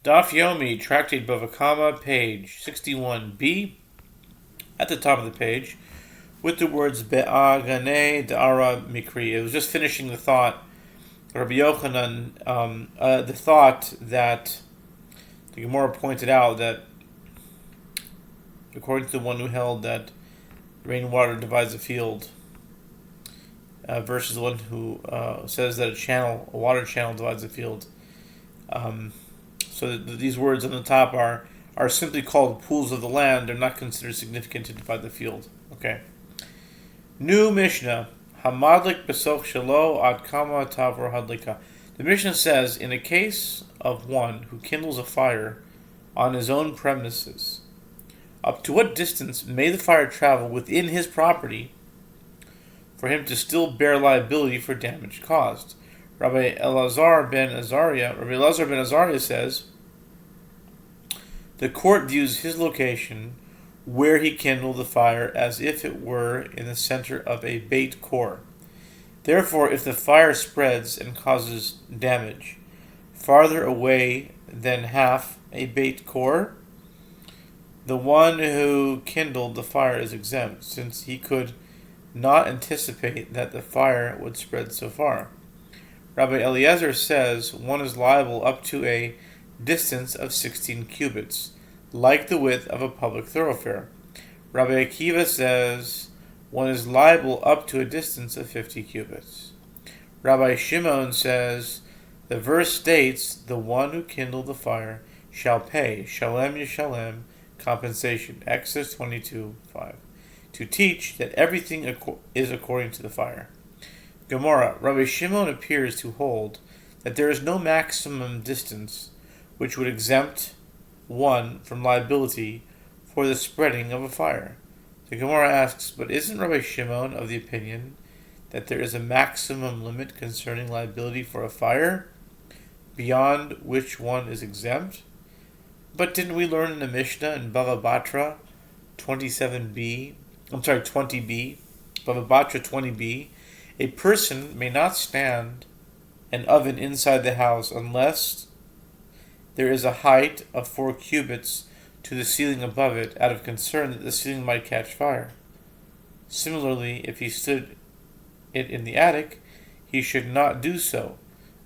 Daf Yomi, Tractate Bava, page 61b, at the top of the page, with the words Be'agane Da'ara Mikri. It was just finishing the thought, Rabbi Yochanan, the thought that the Gemara pointed out that, according to the one who held that rainwater divides a field, versus the one who says that a water channel divides a field. So these words on the top are simply called pools of the land. They're not considered significant to divide the field. Okay. New Mishnah. Hamadlik besoch shelo ad kama tavor hadlika. The Mishnah says, in a case of one who kindles a fire on his own premises, up to what distance may the fire travel within his property for him to still bear liability for damage caused? Rabbi Elazar ben Azariah says, the court views his location where he kindled the fire as if it were in the center of a beit core. Therefore, if the fire spreads and causes damage farther away than half a beit core, the one who kindled the fire is exempt, since he could not anticipate that the fire would spread so far. Rabbi Eliezer says one is liable up to a distance of 16 cubits, like the width of a public thoroughfare. Rabbi Akiva says one is liable up to a distance of 50 cubits. Rabbi Shimon says the verse states the one who kindled the fire shall pay shalem yishalem compensation, Exodus 22:5, to teach that everything is according to the fire. Gemara, Rabbi Shimon appears to hold that there is no maximum distance which would exempt one from liability for the spreading of a fire. The Gemara asks, but isn't Rabbi Shimon of the opinion that there is a maximum limit concerning liability for a fire, beyond which one is exempt? But didn't we learn in the Mishnah in Bava Batra 20b, Bava Batra 20b, a person may not stand an oven inside the house unless there is a height of 4 cubits to the ceiling above it, out of concern that the ceiling might catch fire. Similarly, if he stood it in the attic, he should not do so,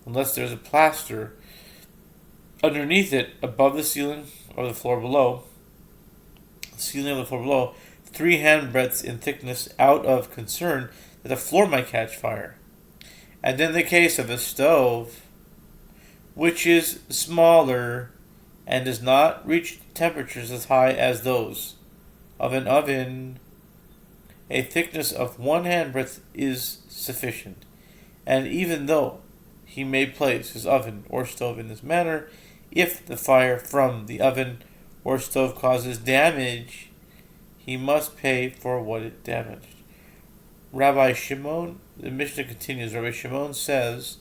unless there is a plaster underneath it, above the ceiling or the floor below, 3 handbreadths in thickness, out of concern that the floor might catch fire. And in the case of a stove, which is smaller and does not reach temperatures as high as those of an oven, a thickness of 1 handbreadth is sufficient. And even though he may place his oven or stove in this manner, if the fire from the oven or stove causes damage, he must pay for what it damaged. Rabbi Shimon, the Mishnah continues, Rabbi Shimon says,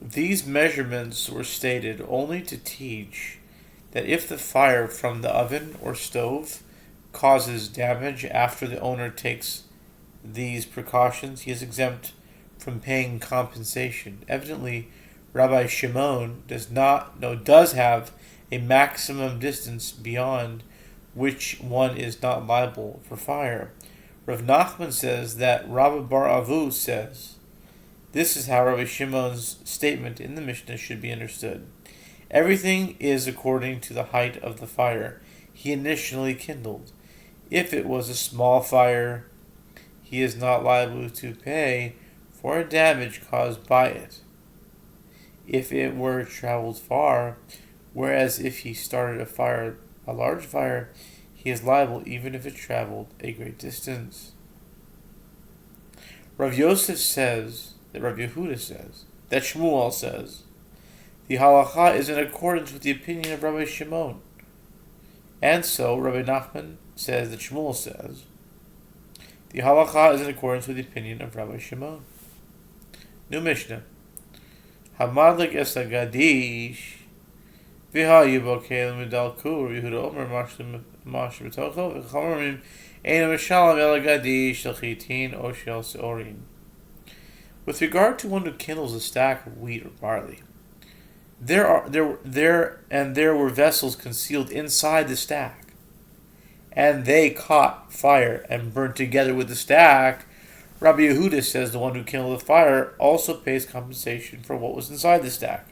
these measurements were stated only to teach that if the fire from the oven or stove causes damage after the owner takes these precautions, he is exempt from paying compensation. Evidently, Rabbi Shimon does have a maximum distance beyond which one is not liable for fire. Rav Nachman says that Rabbi Bar Avu says, this is how Rabbi Shimon's statement in the Mishnah should be understood. Everything is according to the height of the fire he initially kindled. If it was a small fire, he is not liable to pay for damage caused by it, if it were traveled far, whereas if he started a large fire, he is liable even if it traveled a great distance. Rav Yosef says that Rav Yehuda says, that Shmuel says, the halacha is in accordance with the opinion of Rabbi Shimon. And so Rabbi Nachman says that Shmuel says, the halacha is in accordance with the opinion of Rabbi Shimon. New Mishnah. Hamadlik es agadish v'hayibo kelim medalku. Rabbi Yehuda omer mash b'tocho v'chamorim eino mishalam el agadish shel chitin o shel seorin. With regard to one who kindles a stack of wheat or barley, there were vessels concealed inside the stack, and they caught fire and burned together with the stack. Rabbi Yehuda says the one who kindled the fire also pays compensation for what was inside the stack.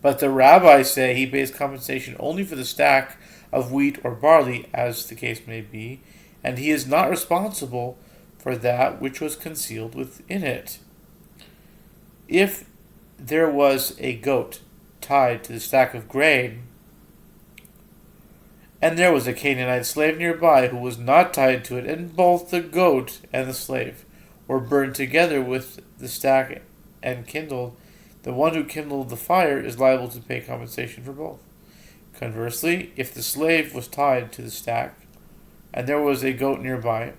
But the rabbis say he pays compensation only for the stack of wheat or barley, as the case may be, and he is not responsible for that which was concealed within it. If there was a goat tied to the stack of grain, and there was a Canaanite slave nearby who was not tied to it, and both the goat and the slave were burned together with the stack and kindled, the one who kindled the fire is liable to pay compensation for both. Conversely, if the slave was tied to the stack, and there was a goat nearby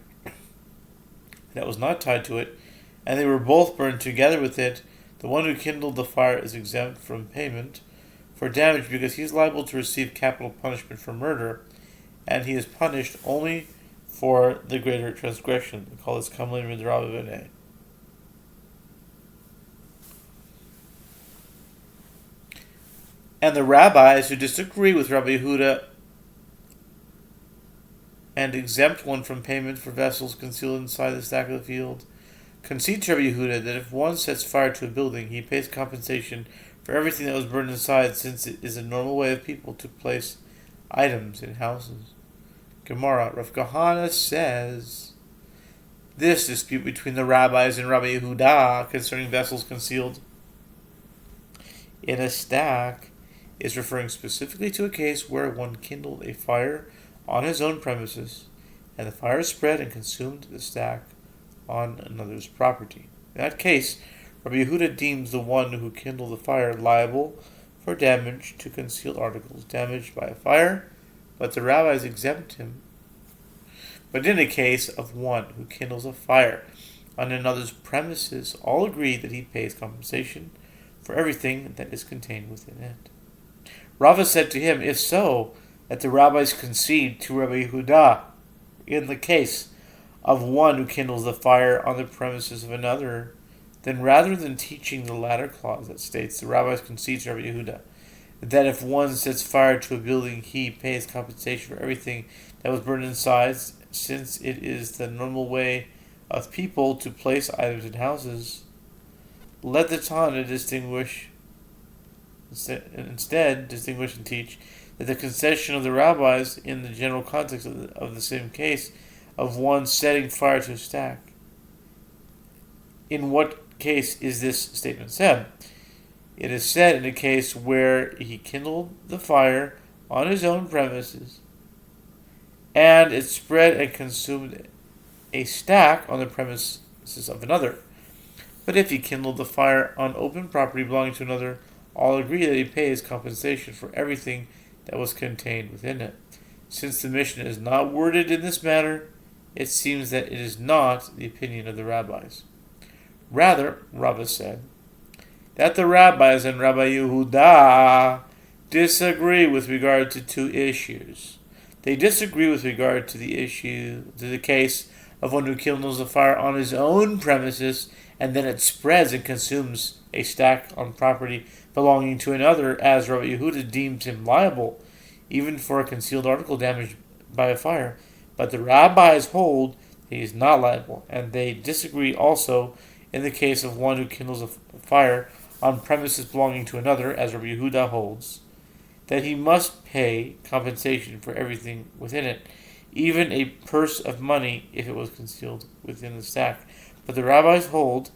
that was not tied to it, and they were both burned together with it, the one who kindled the fire is exempt from payment for damage because he is liable to receive capital punishment for murder, and he is punished only for the greater transgression. We call this kamlin midrava v'nei. And the rabbis who disagree with Rabbi Yehuda and exempt one from payment for vessels concealed inside the stack of the field concede to Rabbi Yehuda that if one sets fire to a building, he pays compensation for everything that was burned inside, since it is a normal way of people to place items in houses. Gemara, Rav Kahana says, this dispute between the rabbis and Rabbi Yehuda concerning vessels concealed in a stack is referring specifically to a case where one kindled a fire on his own premises, and the fire spread and consumed the stack on another's property. In that case, Rabbi Yehuda deems the one who kindled the fire liable for damage to concealed articles damaged by a fire, but the rabbis exempt him. But in a case of one who kindles a fire on another's premises, all agree that he pays compensation for everything that is contained within it. Rava said to him, if so, that the rabbis concede to Rabbi Yehuda in the case of one who kindles the fire on the premises of another, then rather than teaching the latter clause that states the rabbis concede to Rabbi Yehuda that if one sets fire to a building, he pays compensation for everything that was burned inside, since it is the normal way of people to place items in houses, let the Tana instead distinguish and teach that the concession of the rabbis in the general context of the same case of one setting fire to a stack. In what case is this statement said? It is said in a case where he kindled the fire on his own premises, and it spread and consumed a stack on the premises of another. But if he kindled the fire on open property belonging to another, all agree that he pays compensation for everything that was contained within it. Since the Mishnah is not worded in this manner, it seems that it is not the opinion of the rabbis. Rather, Rava said that the rabbis and Rabbi Yehuda disagree with regard to two issues. They disagree with regard to the case of one who kindles a fire on his own premises, and then it spreads and consumes a stack on property belonging to another, as Rabbi Yehuda deems him liable, even for a concealed article damaged by a fire. But the rabbis hold he is not liable, and they disagree also in the case of one who kindles a fire on premises belonging to another, as Rabbi Yehuda holds, that he must pay compensation for everything within it, even a purse of money if it was concealed within the stack. But the rabbis hold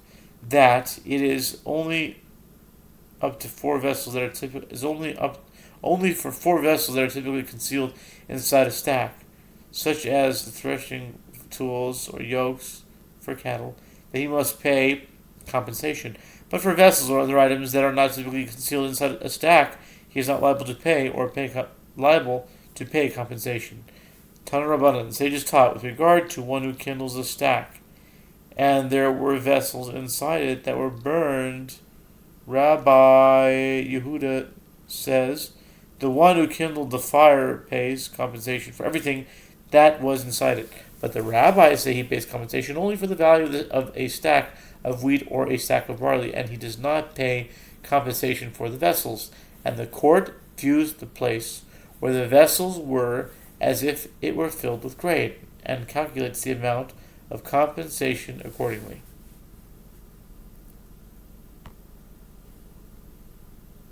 that it is only up to four vessels that are only for four vessels that are typically concealed inside a stack, such as the threshing tools or yokes for cattle, that he must pay compensation. But for vessels or other items that are not typically concealed inside a stack, he is not liable to pay compensation. Tana Rabbanan, sages taught with regard to one who kindles a stack, and there were vessels inside it that were burned. Rabbi Yehuda says the one who kindled the fire pays compensation for everything that was inside it. But the rabbis say he pays compensation only for the value of a stack of wheat or a stack of barley, and he does not pay compensation for the vessels. and the court views the place where the vessels were as if it were filled with grain, and calculates the amount of compensation accordingly.